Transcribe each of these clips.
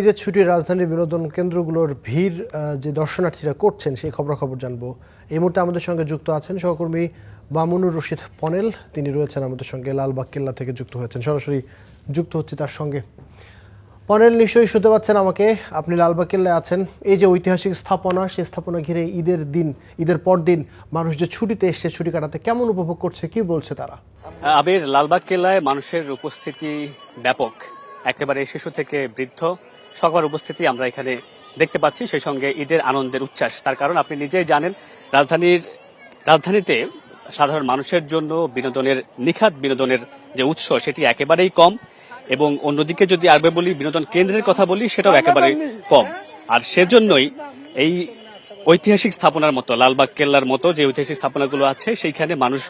ঈদের ছুটির রাজধানীর বিনোদন কেন্দ্রগুলোর ভিড় যে দর্শনার্থীরা করছেন সেই খবরাখবর জানবো। এই মুহূর্তে আমাদের সঙ্গে যুক্ত আছেন সহকর্মী মামুনুর রশিদ পনেল। তিনি রয়েছেন আমাদের সঙ্গে, লালবাগ কেল্লা থেকে যুক্ত হয়েছেন, সরাসরি যুক্ত হচ্ছে তার সঙ্গে। পনেল, নিশ্চয়ই শুনতে পাচ্ছেন আমাকে? আপনি লালবাগ কেল্লায় আছেন। এই যে ঐতিহাসিক স্থাপনা, সেই স্থাপনা ঘিরে ঈদের পর দিন মানুষ যে ছুটিতে এসছে, ছুটি কাটাতে কেমন উপভোগ করছে, কি বলছে তারা? আবির, লালবাগ কেল্লায় মানুষের উপস্থিতি ব্যাপক। একেবারে শিশু থেকে বৃদ্ধ সবার উপস্থিতি আমরা এখানে দেখতে পাচ্ছি, সেই সঙ্গে ঈদের আনন্দের উচ্ছ্বাস। তার কারণ আপনি নিজেই জানেন, রাজধানীতে সাধারণ মানুষের জন্য নিখাত বিনোদনের যে উৎস সেটি একেবারেই কম, এবং অন্যদিকে যদি আরবে বলি বিনোদন কেন্দ্রের কথা বলি, সেটাও একেবারে কম। আর সেজন্যই এই ঐতিহাসিক স্থাপনার মতো, লালবাগ কেল্লার মতো যে ঐতিহাসিক স্থাপনাগুলো আছে, সেইখানে মানুষ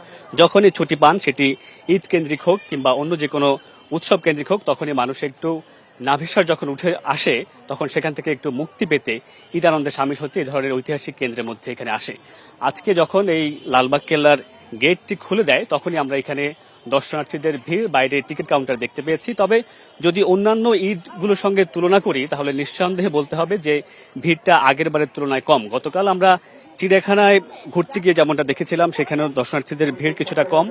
যখনই ছুটি পান, সেটি ঈদ কেন্দ্রিক হোক কিংবা অন্য যে কোনো উৎসব কেন্দ্রিক হোক, তখনই মানুষ একটু নাভিশ্বাস যখন উঠে আসে, তখন সেখান থেকে একটু মুক্তি পেতে ঈদ আনন্দে সামিল হতে এই ধরনের ঐতিহাসিক কেন্দ্রের মধ্যে এখানে আসে। আজকে যখন এই লালবাগ কেল্লার গেটটি খুলে দেয়, তখনই আমরা এখানে দর্শনার্থীদের ভিড়, বাইরে টিকিট কাউন্টার দেখতে পেয়েছি। তবে যদি অন্যান্য ঈদগুলোর সঙ্গে তুলনা করি, তাহলে নিঃসন্দেহে বলতে হবে যে ভিড়টা আগের বারের তুলনায় কম। গতকাল আমরা চিড়িয়াখানায় ঘুরতে গিয়ে যেমনটা দেখেছিলাম, সেখানেও দর্শনার্থীদের ভিড় কিছুটা কম।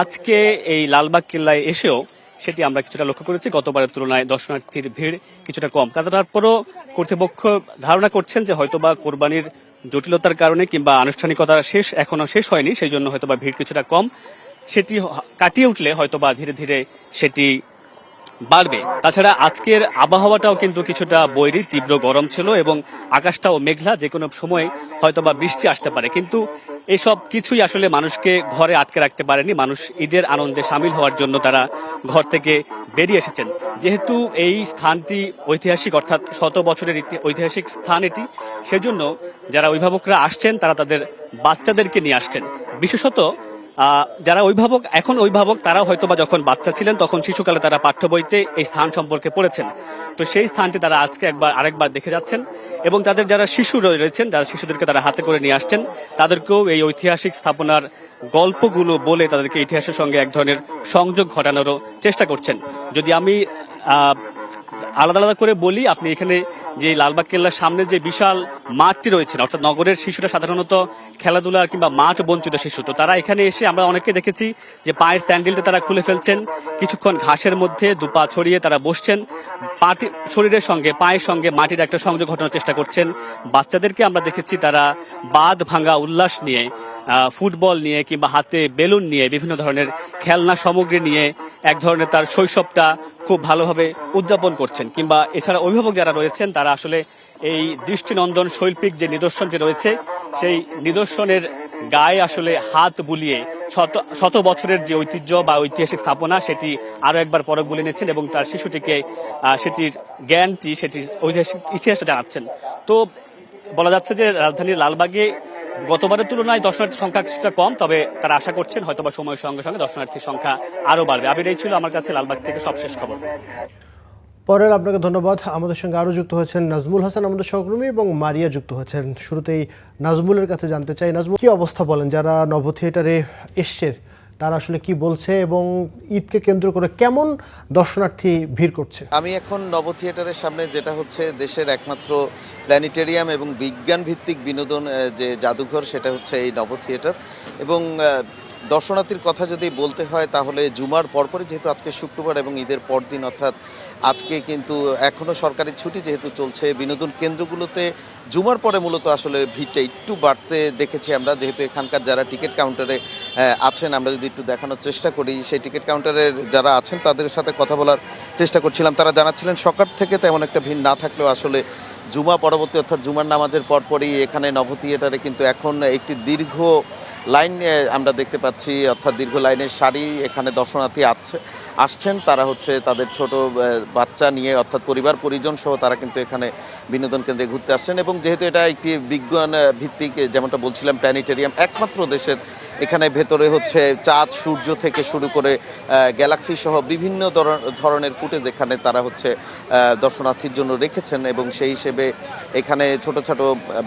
আজকে এই লালবাগ কেল্লায় এসেও সেটি আমরা কিছুটা লক্ষ্য করেছি, গতবারের তুলনায় দর্শনার্থীর ভিড় কিছুটা কম। তারপরও কর্তৃপক্ষ ধারণা করছেন যে হয়তোবা কোরবানির জটিলতার কারণে কিংবা আনুষ্ঠানিকতা এখনো শেষ হয়নি, সেই জন্য হয়তোবা ভিড় কিছুটা কম। সেটি কাটিয়ে উঠলে হয়তোবা ধীরে ধীরে সেটি বাড়বে। তাছাড়া আজকের আবহাওয়াটাও কিন্তু কিছুটা বৈরী, তীব্র গরম ছিল এবং আকাশটাও মেঘলা, যে কোনো সময় হয়তোবা বৃষ্টি আসতে পারে। কিন্তু এসব কিছুই আসলে মানুষকে ঘরে আটকে রাখতে পারেনি। মানুষ ঈদের আনন্দে সামিল হওয়ার জন্য তারা ঘর থেকে বেরিয়ে এসেছেন। যেহেতু এই স্থানটি ঐতিহাসিক, অর্থাৎ 100 বছরের ঐতিহাসিক স্থান এটি, সেজন্য যারা অভিভাবকরা আসছেন তারা তাদের বাচ্চাদেরকে নিয়ে আসছেন। বিশেষত যারা অভিভাবক তারা হয়তোবা যখন বাচ্চা ছিলেন তখন শিশুকালে তারা পাঠ্য বইতে এই স্থান সম্পর্কে পড়েছেন। তো সেই স্থানটি তারা আজকে আরেকবার দেখে যাচ্ছেন, এবং তাদের যারা শিশু রয়েছেন, যারা শিশুদেরকে তারা হাতে করে নিয়ে আসছেন, তাদেরকেও এই ঐতিহাসিক স্থাপনার গল্পগুলো বলে তাদেরকে ইতিহাসের সঙ্গে এক ধরনের সংযোগ ঘটানোরও চেষ্টা করছেন। যদি আমি আলাদা আলাদা করে বলি, আপনি এখানে যে লালবাগ কেল্লার সামনে যে বিশাল মাঠটি রয়েছে, অর্থাৎ নগরের শিশুরা সাধারণত খেলাধুলা কিংবা মাঠ বঞ্চিত শিশু, তো তারা এখানে এসে আমরা অনেকে দেখেছি যে পায়ের স্যান্ডেলটা তারা খুলে ফেলছেন, কিছুক্ষণ ঘাসের মধ্যে দুপা ছড়িয়ে তারা বসছেন, শরীরের সঙ্গে পায়ের সঙ্গে মাটির একটা সংযোগ ঘটানোর চেষ্টা করছেন। বাচ্চাদেরকে আমরা দেখেছি তারা বাঁধ ভাঙা উল্লাস নিয়ে, ফুটবল নিয়ে কিংবা হাতে বেলুন নিয়ে, বিভিন্ন ধরনের খেলনা সামগ্রী নিয়ে এক ধরনের তার শৈশবটা খুব ভালোভাবে উদযাপন করছেন। কিংবা এছাড়া অভিভাবক যারা রয়েছেন তারা আসলে এই দৃষ্টিনন্দন শৈল্পিক যে নিদর্শনটি রয়েছে, সেই নিদর্শনের গায়ে আসলে হাত বুলিয়ে শত বছরের যে ঐতিহ্য বা ঐতিহাসিক স্থাপনা সেটি আরো একবার পরখ বুলিয়ে নিচ্ছেন এবং তার শিশুটিকে সেটির জ্ঞানটি, সেটির ঐতিহাসিক ইতিহাসটা জানাচ্ছেন। তো বলা যাচ্ছে যে রাজধানীর লালবাগে গতবারের তুলনায় দর্শনার্থীর সংখ্যা কিছুটা কম, তবে তারা আশা করছেন হয়তোবা সময়ের সঙ্গে সঙ্গে দর্শনার্থীর সংখ্যা আরো বাড়বে। আবির, এই ছিল আমার কাছে লালবাগ থেকে সবশেষ খবর। পরের আপনাকে ধন্যবাদ। আমাদের সঙ্গে আরও যুক্ত হয়েছেন নাজমুল হাসান, আমাদের সহকর্মী, এবং মারিয়া যুক্ত হয়েছেন। শুরুতেই নাজমুলের কাছে জানতে চাই, নাজমুল, কি অবস্থা বলেন, যারা নভ থিয়েটারে এসছে তারা আসলে কি বলছে এবং ঈদকে কেন্দ্র করে কেমন দর্শনার্থী ভিড় করছে? আমি এখন নভ থিয়েটারের সামনে, যেটা হচ্ছে দেশের একমাত্র প্ল্যানেটেরিয়াম এবং বিজ্ঞান ভিত্তিক বিনোদন যে জাদুঘর, সেটা হচ্ছে এই নভ থিয়েটার। এবং দর্শনার্থীর কথা যদি বলতে হয় তাহলে জুমার পরপরই, যেহেতু আজকে শুক্রবার এবং ঈদের পরদিন, অর্থাৎ আজকে কিন্তু এখনও সরকারি ছুটি যেহেতু চলছে, বিনোদন কেন্দ্রগুলোতে জুমার পরে মূলত আসলে ভিড়টা একটু বাড়তে দেখেছি আমরা। যেহেতু এখানকার যারা টিকিট কাউন্টারে আছেন, আমরা যদি একটু দেখানোর চেষ্টা করি, সেই টিকিট কাউন্টারের যারা আছেন তাদের সাথে কথা বলার চেষ্টা করছিলাম। তারা জানাচ্ছিলেন সকাল থেকে তেমন একটা ভিড় না থাকলেও আসলে জুমা পরবর্তী, অর্থাৎ জুমার নামাজের পরপরই এখানে নভ থিয়েটারে কিন্তু এখন একটি দীর্ঘ লাইন আমরা দেখতে পাচ্ছি, অর্থাৎ দীর্ঘ লাইনের সারি। এখানে দর্শনার্থী আসছেন, তারা হচ্ছে তাদের ছোট বাচ্চা নিয়ে, অর্থাৎ পরিবার পরিজন সহ তারা কিন্তু এখানে বিনোদন কেন্দ্রে ঘুরতে আসছেন। এবং যেহেতু এটা একটি বিজ্ঞান ভিত্তিক, যেমনটা বলছিলাম, প্ল্যানেটেরিয়াম, একমাত্র দেশের এখানে ভেতরে হচ্ছে চাঁদ সূর্য থেকে শুরু করে গ্যালাক্সি সহ বিভিন্ন ধরনের ফুটেজ এখানে তারা হচ্ছে দর্শনার্থীর জন্য রেখেছেন এবং সেই হিসেবে এখানে ছোট ছোট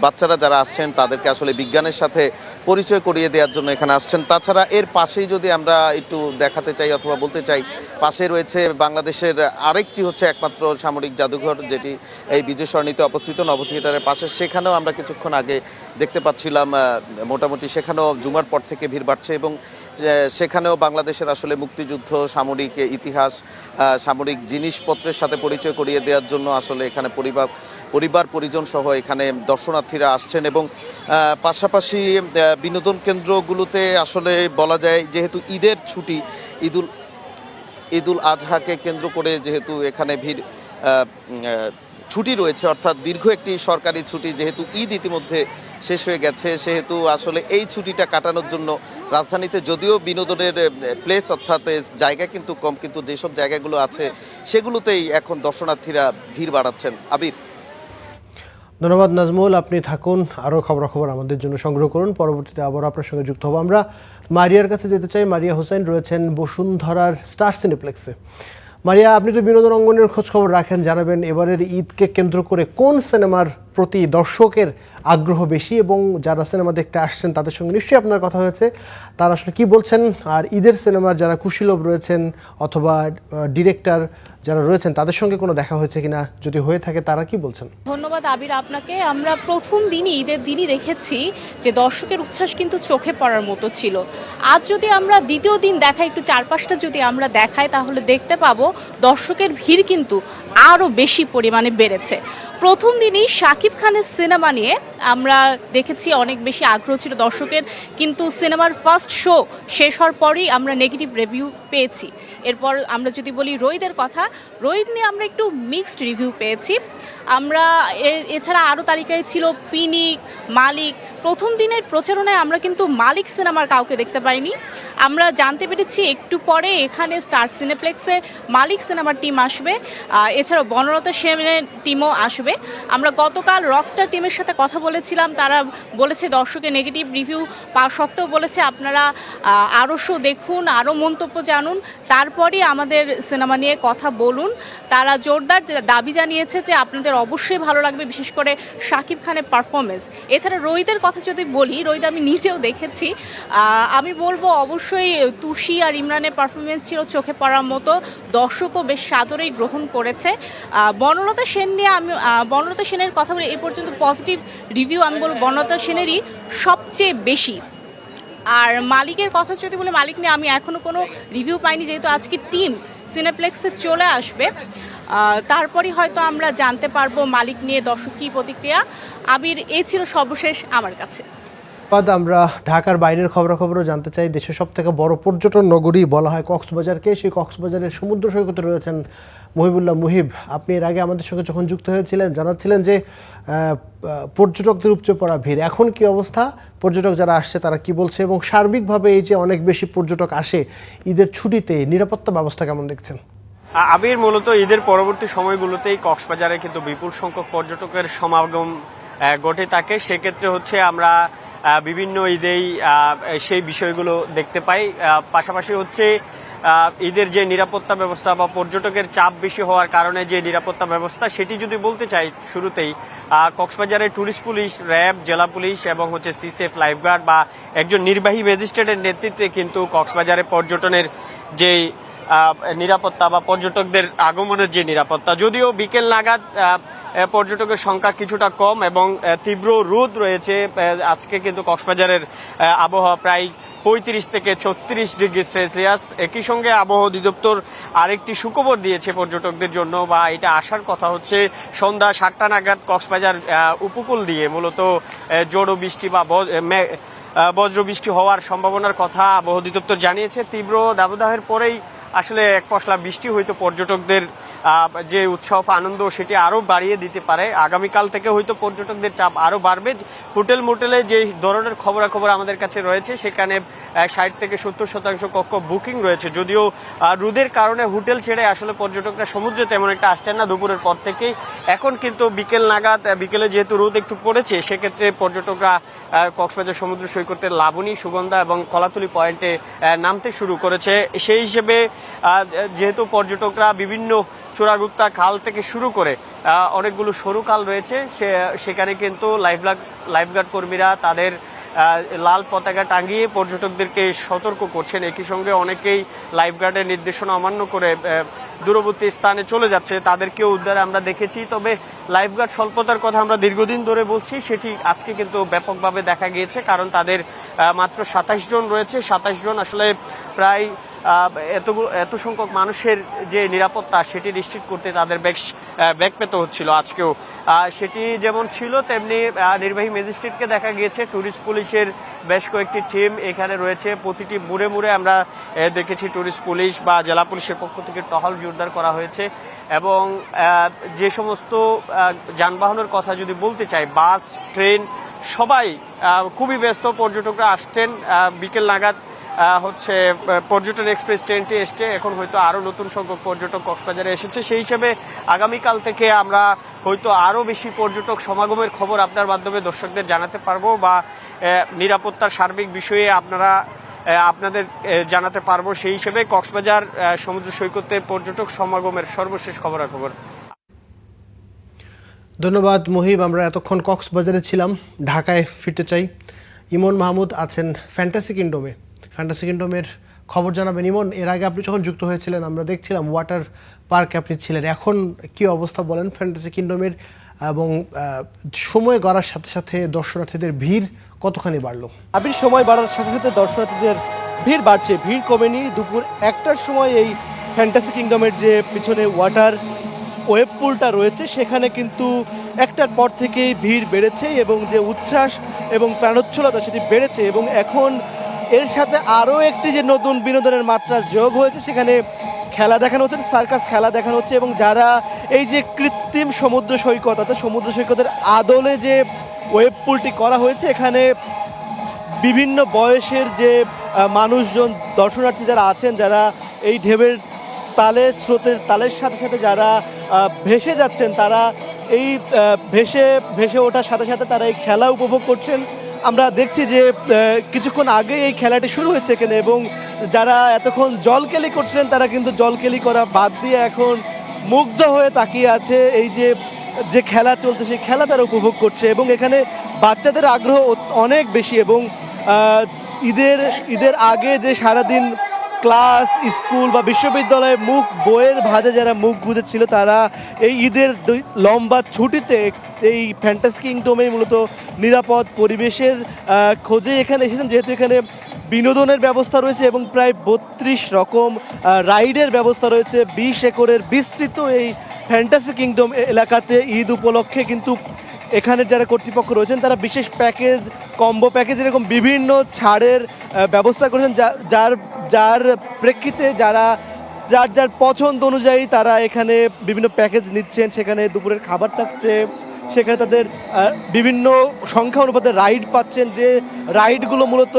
বাচ্চারা যারা আসছেন তাদেরকে আসলে বিজ্ঞানের সাথে পরিচয় করিয়ে দেওয়ার জন্য এখানে আসছেন। তাছাড়া এর পাশেই যদি আমরা একটু দেখাতে চাই অথবা বলতে চাই, পাশে রয়েছে বাংলাদেশের আরেকটি হচ্ছে একমাত্র সামরিক জাদুঘর, যেটি এই বিজয় সরণিতে অবস্থিত নব থিয়েটারের পাশে। সেখানেও আমরা কিছুক্ষণ আগে দেখতে পাচ্ছিলাম মোটামুটি সেখানেও জুমার পর থেকে ভিড় বাড়ছে এবং সেখানেও বাংলাদেশের আসলে মুক্তিযুদ্ধ, সামরিক ইতিহাস, সামরিক জিনিসপত্রের সাথে পরিচয় করিয়ে দেওয়ার জন্য আসলে এখানে পরিবার পরিজন সহ এখানে দর্শনার্থীরা আসছেন। এবং পাশাপাশি বিনোদন কেন্দ্রগুলোতে আসলে বলা যায় যেহেতু ঈদের ছুটি, ঈদুল আজহাকে কেন্দ্র করে যেহেতু এখানে ভিড় ছুটি রয়েছে, অর্থাৎ দীর্ঘ একটি সরকারি ছুটি, যেহেতু ঈদ ইতিমধ্যে শেষ হয়ে গেছে, সেহেতু আসলে এই ছুটিটা কাটানোর জন্য রাজধানীতে যদিও বিনোদনের প্লেস অর্থাৎ জায়গা কিন্তু কম, কিন্তু যেসব জায়গাগুলো আছে সেগুলোতেই এখন দর্শনার্থীরা ভিড় বাড়াচ্ছেন। আবির। ধন্যবাদ নাজমুল, আপনি থাকুন, আরও খবরাখবর আমাদের জন্য সংগ্রহ করুন, পরবর্তীতে আবার আপনার সঙ্গে যুক্ত হব। আমরা মারিয়ার কাছে যেতে চাই। মারিয়া হোসেন রয়েছেন বসুন্ধরার স্টার সিনেপ্লেক্সে। মারিয়া, আপনি তো বিনোদন অঙ্গনের খোঁজ খবর রাখেন, জানাবেন এবারের ঈদকে কেন্দ্র করে কোন সিনেমার প্রতি দর্শকের আগ্রহ বেশি এবং যারা সিনেমা দেখতে আসছেন তাদের সঙ্গে নিশ্চয়ই আপনার কথা হয়েছে, তারা আসলে কী বলছেন? আর ঈদের সিনেমার যারা কুশীলব রয়েছেন অথবা ডিরেক্টর যারা রয়েছেন তাদের সঙ্গে কোনো দেখা হয়েছে কিনা, যদি হয়ে থাকে তারা কি বলছেন? ধন্যবাদ আবির আপনাকে। আমরা প্রথম দিনই, ঈদের দিনই দেখেছি যে দর্শকের উচ্ছ্বাস কিন্তু চোখে পড়ার মতো ছিল। আজ যদি আমরা দ্বিতীয় দিন দেখাই, একটু চারপাশটা যদি আমরা দেখাই, তাহলে দেখতে পাবো দর্শকের ভিড় কিন্তু আরও বেশি পরিমাণে বেড়েছে। প্রথম দিনই শাকিব খানের সিনেমা নিয়ে আমরা দেখেছি অনেক বেশি আগ্রহ ছিল দর্শকের, কিন্তু সিনেমার ফার্স্ট শো শেষ হওয়ার পরেই আমরা নেগেটিভ রিভিউ পেয়েছি। এরপর আমরা যদি বলি রোহিতের কথা, রোহিত নিয়ে আমরা একটু মিক্সড রিভিউ পেয়েছি। আমরা এছাড়া আরও তালিকায় ছিল পিনিক, মালিক। প্রথম দিনের প্রচারণায় আমরা কিন্তু মালিক সিনেমার কাউকে দেখতে পাইনি। আমরা জানতে পেরেছি একটু পরে এখানে স্টার সিনেপ্লেক্সে মালিক সিনেমার টিম আসবে, এছাড়াও বনলতা সেনের টিমও আসবে। আমরা গতকাল রকস্টার টিমের সাথে কথা বলেছিলাম, তারা বলেছে দর্শকের নেগেটিভ রিভিউ পাওয়া সত্ত্বেও বলেছে আপনারা আরও শো দেখুন, আরও মন্তব্য জানুন, তারপরে আমাদের সিনেমা নিয়ে কথা বলুন। তারা জোরদার দাবি জানিয়েছে যে আপনাদের অবশ্যই ভালো লাগবে, বিশেষ করে শাকিব খানের পারফরমেন্স। এছাড়া রোহিতের কথা যদি বলি, রোহিত আমি নিজেও দেখেছি, আমি বলবো অবশ্যই তুষি আর ইমরানের পারফরমেন্স ছিল চোখে পড়ার মতো, দর্শকও বেশ সাদরেই গ্রহণ করেছে। বনলতা সেন নিয়ে আমি বনলতা সেনের কথা বলি, এই পর্যন্ত পজিটিভ রিভিউ আমি বলবো বনলতা সেনেরই সবচেয়ে বেশি। আর মালিকের কথা যদি বলি, মালিক নিয়ে আমি এখনও কোনো রিভিউ পাইনি, যেহেতু আজকে টিম সিনেপ্লেক্সে চলে আসবে, তারপরই হয়তো আমরা জানতে পারবো মালিক নিয়ে দর্শক কী প্রতিক্রিয়া। আবির, এই ছিল সর্বশেষ আমার কাছে। আমরা ঢাকার বাইরের খবরাখবরও জানতে চাই। দেশের সব থেকে বড় পর্যটন নগরী বলা হয় কক্সবাজারকে। সেই কক্সবাজারের সমুদ্র সৈকতে রয়েছেন মুহিবুল্লাহ মুহিব। আপনি এর আগে আমাদের সঙ্গে যখন যুক্ত হয়েছিলেন জানাচ্ছিলেন যে পর্যটকদের উপচে পড়া ভিড়, এখন কি অবস্থা? পর্যটক যারা আসছে তারা কি বলছে এবং সার্বিকভাবে এই যে অনেক বেশি পর্যটক আসে ঈদের ছুটিতে, নিরাপত্তা ব্যবস্থা কেমন দেখছেন? আবির, মূলত ঈদের পরবর্তী সময়গুলোতেই কক্সবাজারে কিন্তু বিপুল সংখ্যক পর্যটকের সমাগম ঘটে থাকে। সেক্ষেত্রে হচ্ছে আমরা বিভিন্ন ঈদেই সেই বিষয়গুলো দেখতে পাই। পাশাপাশি হচ্ছে ঈদের যে নিরাপত্তা ব্যবস্থা বা পর্যটকের চাপ বেশি হওয়ার কারণে যে নিরাপত্তা ব্যবস্থা, সেটি যদি বলতে চাই শুরুতেই, কক্সবাজারের ট্যুরিস্ট পুলিশ, র্যাব, জেলা পুলিশ এবং হচ্ছে সিসেফ, লাইফগার্ড বা একজন নির্বাহী ম্যাজিস্ট্রেটের নেতৃত্বে কিন্তু কক্সবাজারে পর্যটনের যে নিরাপত্তা বা পর্যটকদের আগমনের যে নিরাপত্তা, যদিও বিকেল নাগাদ পর্যটকের সংখ্যা কিছুটা কম এবং তীব্র রোদ রয়েছে। আজকে কিন্তু কক্সবাজারের আবহাওয়া প্রায় 35 থেকে 36 ডিগ্রি সেলসিয়াস। একই সঙ্গে আবহাওয়া অধিদপ্তর আরেকটি সুখবর দিয়েছে পর্যটকদের জন্য, বা এটা আসার কথা হচ্ছে সন্ধ্যা 7টা নাগাদ কক্সবাজার উপকূল দিয়ে মূলত জোড়ো বৃষ্টি বা বজ্রবৃষ্টি হওয়ার সম্ভাবনার কথা আবহাওয়া অধিদপ্তর জানিয়েছে। তীব্র দাবদাহের পরেই আসলে এক পশলা বৃষ্টি হয়তো পর্যটকদের যে উৎসব আনন্দ সেটি আরও বাড়িয়ে দিতে পারে। আগামীকাল থেকে হয়তো পর্যটকদের চাপ আরও বাড়বে। হোটেল মোটেলে যে ধরনের খবরাখবর আমাদের কাছে রয়েছে সেখানে 60 থেকে 70% কক্ষ বুকিং রয়েছে, যদিও রোদের কারণে হোটেল ছেড়ে আসলে পর্যটকরা সমুদ্রে তেমন একটা আসছেন না দুপুরের পর থেকেই। এখন কিন্তু বিকেল নাগাদ, বিকেলে যেহেতু রোদ একটু পড়েছে সেক্ষেত্রে পর্যটকরা কক্সবাজার সমুদ্র সৈকতের লাবণী, সুগন্ধা এবং কলাতলি পয়েন্টে নামতে শুরু করেছে। সেই হিসেবে যেহেতু পর্যটকরা বিভিন্ন চোরাগুপ্তা খাল থেকে শুরু করে অনেকগুলো সরু খাল রয়েছে, সেখানে কিন্তু লাইফগার্ড কর্মীরা তাদের লাল পতাকা টাঙিয়ে পর্যটকদেরকে সতর্ক করছেন। একই সঙ্গে অনেকেই লাইফগার্ডের নির্দেশনা অমান্য করে দূরবর্তী স্থানে চলে যাচ্ছে, তাদেরকেও উদ্ধারে আমরা দেখেছি। তবে লাইফগার্ড স্বল্পতার কথা আমরা দীর্ঘদিন ধরে বলছি, সেটি আজকে কিন্তু ব্যাপকভাবে দেখা গিয়েছে, কারণ তাদের মাত্র 27 জন রয়েছে। 27 জন আসলে প্রায় এত সংখ্যক মানুষের যে নিরাপত্তা সেটি নিশ্চিত করতে তাদের বেশ ব্যাগ পেতে হচ্ছিল আজকেও। সেটি যেমন ছিল তেমনি নির্বাহী ম্যাজিস্ট্রেটকে দেখা গিয়েছে, ট্যুরিস্ট পুলিশের বেশ কয়েকটি টিম এখানে রয়েছে। প্রতিটি মুড়ে মুড়ে আমরা দেখেছি ট্যুরিস্ট পুলিশ বা জেলা পুলিশের পক্ষ থেকে টহল জোরদার করা হয়েছে। এবং যে সমস্ত যানবাহনের কথা যদি বলতে চাই, বাস, ট্রেন, সবাই খুবই ব্যস্ত। পর্যটকরা আসছেন বিকেল নাগাদ হচ্ছে পর্যটন এক্সপ্রেস ট্রেনটি এসছে, এখন হয়তো আরও নতুন সংখ্যক পর্যটক কক্সবাজারে এসেছে। সেই হিসেবে আগামীকাল থেকে আমরা হয়তো আরও বেশি পর্যটক সমাগমের খবর আপনার মাধ্যমে দর্শকদের জানাতে পারবো, বা নিরাপত্তার সার্বিক বিষয়ে আপনাদের জানাতে পারবো। সেই হিসেবে কক্সবাজার সমুদ্র সৈকতে পর্যটক সমাগমের সর্বশেষ খবরাখবর। ধন্যবাদ মুহিব। আমরা এতক্ষণ কক্সবাজারে ছিলাম, ঢাকায় ফিরতে চাই। ইমন মাহমুদ আছেন ফ্যান্টাসি কিংডমে। ফ্যান্টাসি কিংডমের খবর জানাবেন ইমন। এর আগে আপনি যখন যুক্ত হয়েছিলেন আমরা দেখছিলাম ওয়াটার পার্কে আপনি ছিলেন, এখন কি অবস্থা বলেন ফ্যান্টাসি কিংডমের, এবং সময় গড়ার সাথে সাথে দর্শনার্থীদের ভিড় কতখানি বাড়লো? আবির সময় বাড়ার সাথে সাথে দর্শনার্থীদের ভিড় বাড়ছে, ভিড় কমেনি। দুপুর 1টার সময় এই ফ্যান্টাসি কিংডমের যে পিছনে ওয়াটার ওয়েব পুলটা রয়েছে সেখানে কিন্তু 1টার পর থেকেই ভিড় বেড়েছে এবং যে উচ্ছ্বাস এবং প্রাণোচ্ছলতা সেটি বেড়েছে। এবং এখন এর সাথে আরও একটি যে নতুন বিনোদনের মাত্রা যোগ হয়েছে, সেখানে খেলা দেখানো হচ্ছে, সার্কাস খেলা দেখানো হচ্ছে। এবং যারা এই যে কৃত্রিম সমুদ্র সৈকত অর্থাৎ সমুদ্র সৈকতের আদলে যে ওয়েব পুলটি করা হয়েছে, এখানে বিভিন্ন বয়সের যে মানুষজন দর্শনার্থী যারা আছেন, যারা এই ঢেউয়ের তালে স্রোতের তালের সাথে সাথে যারা ভেসে যাচ্ছেন, তারা এই ভেসে ওঠার সাথে সাথে তারা এই খেলা উপভোগ করছেন। আমরা দেখছি যে কিছুক্ষণ আগে এই খেলাটি শুরু হয়েছে এখানে, এবং যারা এতক্ষণ জলকেলি করছিলেন তারা কিন্তু জলকেলি করা বাদ দিয়ে এখন মুগ্ধ হয়ে তাকিয়ে আছে। এই যে খেলা চলছে সেই খেলা তারা উপভোগ করছে। এবং এখানে বাচ্চাদের আগ্রহ অনেক বেশি। এবং ঈদের আগে যে সারাদিন ক্লাস, স্কুল বা বিশ্ববিদ্যালয়ে বইয়ের ভাঁজে যারা মুখ গুঁজেছিল, তারা এই ঈদের লম্বা ছুটিতে এই ফ্যান্টাসি কিংডমে মূলত নিরাপদ পরিবেশের খোঁজে এখানে এসেছেন, যেহেতু এখানে বিনোদনের ব্যবস্থা রয়েছে এবং প্রায় 32 রকম রাইডের ব্যবস্থা রয়েছে। 20 একরের বিস্তৃত এই ফ্যান্টাসি কিংডম এলাকাতে ঈদ উপলক্ষে কিন্তু এখানে যারা কর্তৃপক্ষ রয়েছেন তারা বিশেষ প্যাকেজ, কম্বো প্যাকেজ, এরকম বিভিন্ন ছাড়ের ব্যবস্থা করেছেন, যার প্রেক্ষিতে যার পছন্দ অনুযায়ী তারা এখানে বিভিন্ন প্যাকেজ নিচ্ছেন। সেখানে দুপুরের খাবার থাকছে, সেখানে তাদের বিভিন্ন সংখ্যা অনুপাতে রাইড পাচ্ছেন, যে রাইডগুলো মূলত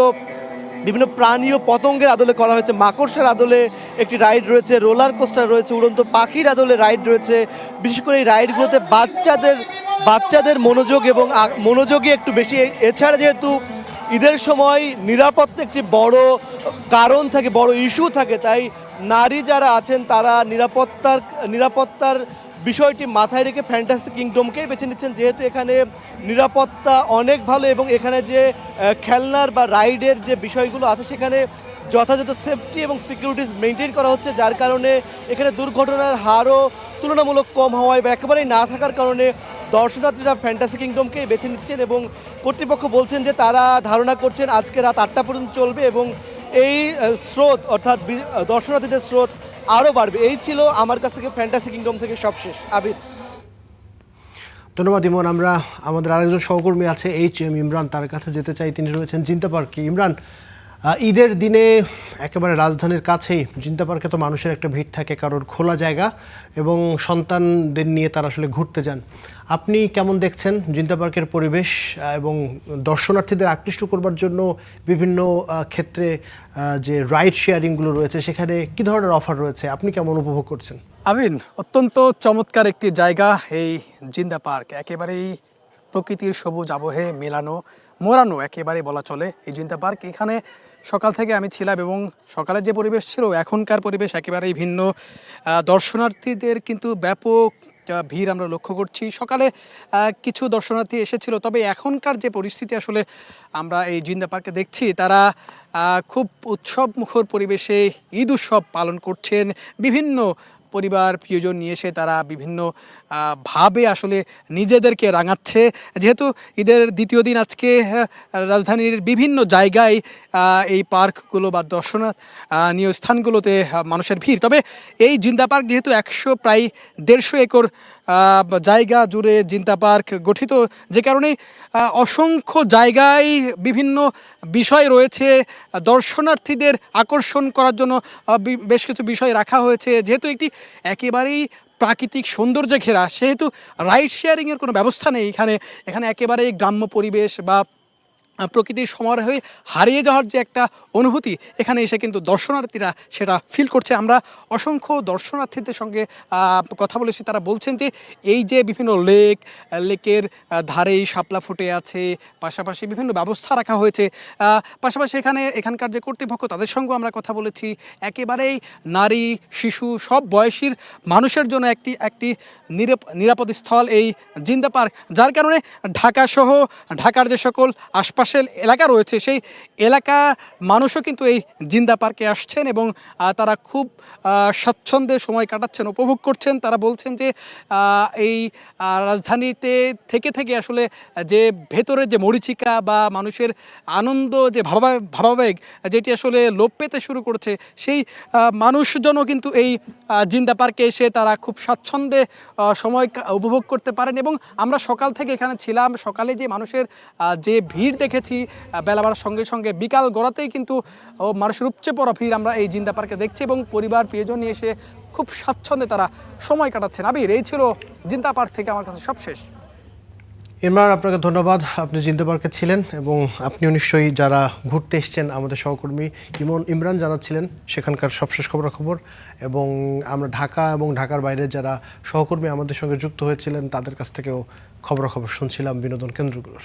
বিভিন্ন প্রাণী ও পতঙ্গের আদলে করা হয়েছে। মাকড়সার আদলে একটি রাইড রয়েছে, রোলার কোস্টার রয়েছে, উড়ন্ত পাখির আদলে রাইড রয়েছে। বিশেষ করে এই রাইডগুলোতে বাচ্চাদের মনোযোগী একটু বেশি। এছাড়া যেহেতু ঈদের সময় নিরাপত্তা একটি বড় কারণ থাকে, বড় ইস্যু থাকে, তাই নারী যারা আছেন তারা নিরাপত্তার বিষয়টি মাথায় রেখে ফ্যান্টাসি কিংডমকেই বেছে নিচ্ছেন, যেহেতু এখানে নিরাপত্তা অনেক ভালো এবং এখানে যে খেলনার বা রাইডের যে বিষয়গুলো আছে সেখানে যথাযথ সেফটি এবং সিকিউরিটিজ মেনটেন করা হচ্ছে, যার কারণে এখানে দুর্ঘটনার হারও তুলনামূলক কম হওয়ায় বা একেবারেই না থাকার কারণে দর্শনার্থীরা ফ্যান্টাসি কিংডমকেই বেছে নিচ্ছেন। এবং কর্তৃপক্ষ বলছেন যে তারা ধারণা করছেন আজকে রাত 8টা পর্যন্ত চলবে এবং এই স্রোত অর্থাৎ দর্শনার্থীদের স্রোত আরও বাড়বে। এই ছিল আমার কাছ থেকে ফ্যান্টাসি কিংডম থেকে সবশেষ। আবির। ধন্যবাদ ইমন। আমরা আমাদের আরেকজন সহকর্মী আছে HM ইমরান, তার কাছে যেতে চাই। তিনি রয়েছেন জিন্তা পার্কে। ইমরান, ঈদের দিনে একেবারে রাজধানীর কাছেই জিন্তা পার্কে তো মানুষের একটা ভিড় থাকে, কারোর খোলা জায়গা এবং সন্তানদের নিয়ে তারা আসলে ঘুরতে যান। আপনি কেমন দেখছেন জিন্তা পার্কের পরিবেশ এবং দর্শনার্থীদের আকৃষ্ট করবার জন্য বিভিন্ন ক্ষেত্রে যে রাইড শেয়ারিংগুলো রয়েছে সেখানে কি ধরনের অফার রয়েছে, আপনি কেমন উপভোগ করছেন? আমিন, অত্যন্ত চমৎকার একটি জায়গা এই জিন্দা পার্ক। একেবারেই প্রকৃতির সবুজ আবহে মোড়ানো একেবারে বলা চলে এই জিন্দা পার্ক। এখানে সকাল থেকে আমি ছিলাম এবং সকালের যে পরিবেশ ছিল এখনকার পরিবেশ একেবারেই ভিন্ন। দর্শনার্থীদের কিন্তু ব্যাপক ভিড় আমরা লক্ষ্য করছি। সকালে কিছু দর্শনার্থী এসেছিল, তবে এখনকার যে পরিস্থিতি আসলে আমরা এই জিন্দা পার্কে দেখছি, তারা খুব উৎসব মুখর পরিবেশে ঈদ উৎসব পালন করছেন। বিভিন্ন পরিবার প্রিয়জন নিয়ে এসে তারা বিভিন্ন ভাবে আসলে নিজেদেরকে রাঙাচ্ছে। যেহেতু ঈদের দ্বিতীয় দিন আজকে রাজধানীর বিভিন্ন জায়গায় এই পার্কগুলো বা দর্শনীয় স্থানগুলোতে মানুষের ভিড়। তবে এই জিন্দা পার্ক যেহেতু প্রায় 150 একর জায়গা জুড়ে জিন্দা পার্ক গঠিত, যে কারণে অসংখ্য জায়গায় বিভিন্ন বিষয় রয়েছে। দর্শনার্থীদের আকর্ষণ করার জন্য বেশ কিছু বিষয় রাখা হয়েছে। যেহেতু একটি একেবারেই প্রাকৃতিক সৌন্দর্যে ঘেরা, সেহেতু রাইড শেয়ারিংয়ের কোনো ব্যবস্থা নেই এখানে একেবারেই গ্রাম্য পরিবেশ বা প্রকৃতির সমারোহে হারিয়ে যাওয়ার যে একটা অনুভূতি এখানে এসে কিন্তু দর্শনার্থীরা সেটা ফিল করছে। আমরা অসংখ্য দর্শনার্থীদের সঙ্গে কথা বলেছি, তারা বলছেন যে এই যে বিভিন্ন লেকের ধারেই শাপলা ফুটে আছে, পাশাপাশি বিভিন্ন ব্যবস্থা রাখা হয়েছে। পাশাপাশি এখানকার যে কর্তৃপক্ষ তাদের সঙ্গেও আমরা কথা বলেছি। একেবারেই নারী, শিশু সব বয়সীর মানুষের জন্য একটি নিরাপদ স্থল এই জিন্দা পার্ক, যার কারণে ঢাকাসহ ঢাকার যে সকল আশপাশের এলাকা রয়েছে সেই এলাকা মানুষও কিন্তু এই জিন্দা পার্কে আসছেন এবং তারা খুব স্বাচ্ছন্দ্যে সময় কাটাচ্ছেন, উপভোগ করছেন। তারা বলছেন যে এই রাজধানীতে থেকে আসলে যে ভেতরের যে মরীচিকা বা মানুষের আনন্দ যে ভাবাবেগ যেটি আসলে লোপ পেতে শুরু করেছে, সেই মানুষজনও কিন্তু এই জিন্দা পার্কে এসে তারা খুব স্বাচ্ছন্দ্যে সময় উপভোগ করতে পারেন। এবং আমরা সকাল থেকে এখানে ছিলাম, সকালে যে মানুষের যে ভিড় দেখেছি বেলা বাড়ার সঙ্গে সঙ্গে বিকাল গড়াতেই কিন্তু মানুষের উপচে পড়া ভিড় আমরা এই জিন্দা পার্কে দেখছি এবং পরিবার প্রিয়জন নিয়ে এসে খুব স্বাচ্ছন্দ্যে তারা সময় কাটাচ্ছেন। আবির, এই ছিল জিন্দা পার্ক থেকে আমার কাছে সবশেষ। ইমরান, আপনাকে ধন্যবাদ। আপনি জিন্দা পার্কে ছিলেন এবং আপনিও নিশ্চয়ই যারা ঘুরতে এসছেন আমাদের সহকর্মী ইমরান জানাচ্ছিলেন সেখানকার সবশেষ খবরাখবর, এবং আমরা ঢাকা এবং ঢাকার বাইরে যারা সহকর্মী আমাদের সঙ্গে যুক্ত হয়েছিলেন তাদের কাছ থেকেও খবরাখবর শুনছিলাম বিনোদন কেন্দ্রগুলোর।